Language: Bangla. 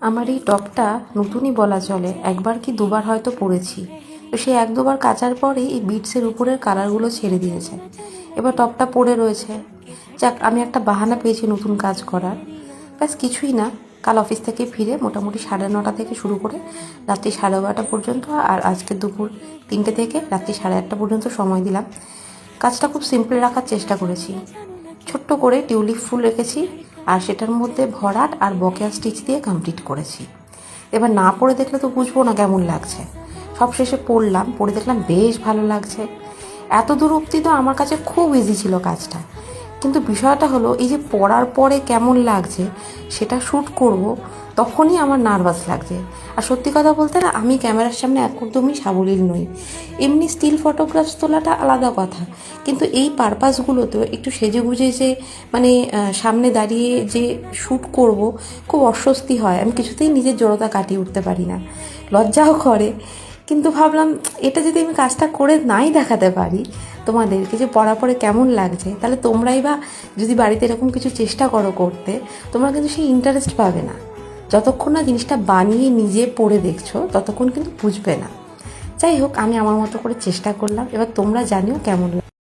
আমার এই টপটা নতুনই বলা চলে, একবার কি দুবার হয়তো পরেছি। তো সেই এক দুবার কাচার পরেই এই বিটসের উপরের কালারগুলো ছেড়ে দিয়েছে। এবার টপটা পরে রয়েছে। যাক, আমি একটা বাহানা পেয়েছি নতুন কাজ করার। ব্যাস কিছুই না, কাল অফিস থেকে ফিরে মোটামুটি 9:30 থেকে শুরু করে রাত্রি 12:30 পর্যন্ত, আর আজকে দুপুর 3টে থেকে রাত্রি 8:30 পর্যন্ত সময় দিলাম। কাজটা খুব সিম্পল রাখার চেষ্টা করেছি। ছোট্ট করে টিউলিপ ফুল রেখেছি, আর সেটার মধ্যে ভরাট আর বকেয়া স্টিচ দিয়ে কমপ্লিট করেছি। এবার না পরে দেখলে তো বুঝবো না কেমন লাগছে। সব শেষে পরলাম, পরে দেখলাম বেশ ভালো লাগছে। এত দূর অবধি তো আমার কাছে খুব ইজি ছিল কাজটা, কিন্তু বিষয়টা হলো এই যে পরার পরে কেমন লাগছে সেটা শ্যুট করব, তখনই আমার নার্ভাস লাগছে। আর সত্যি কথা বলতে না, আমি ক্যামেরার সামনে একদমই সাবলীল নই। এমনি স্টিল ফটোগ্রাফস তোলাটা আলাদা কথা, কিন্তু এই পারপাসগুলোতে একটু সেজে গুজে যে সামনে দাঁড়িয়ে যে শ্যুট করব, খুব অস্বস্তি হয়। আমি কিছুতেই নিজের জড়তা কাটিয়ে উঠতে পারি না, লজ্জাও করে। কিন্তু ভাবলাম এটা যদি আমি কাজটা করে নাই দেখাতে পারি তোমাদেরকে যে পড়া পরে কেমন লাগছে, তাহলে তোমরাই বা যদি বাড়িতে এরকম কিছু চেষ্টা করো করতে, তোমরা কিন্তু সেই ইন্টারেস্ট পাবে না। যতক্ষণ না জিনিসটা বানিয়ে নিজে পড়ে দেখছো, ততক্ষণ কিন্তু বুঝবে না। যাই হোক, আমি আমার মতো করে চেষ্টা করলাম। এবার তোমরা জানিও কেমন লাগে।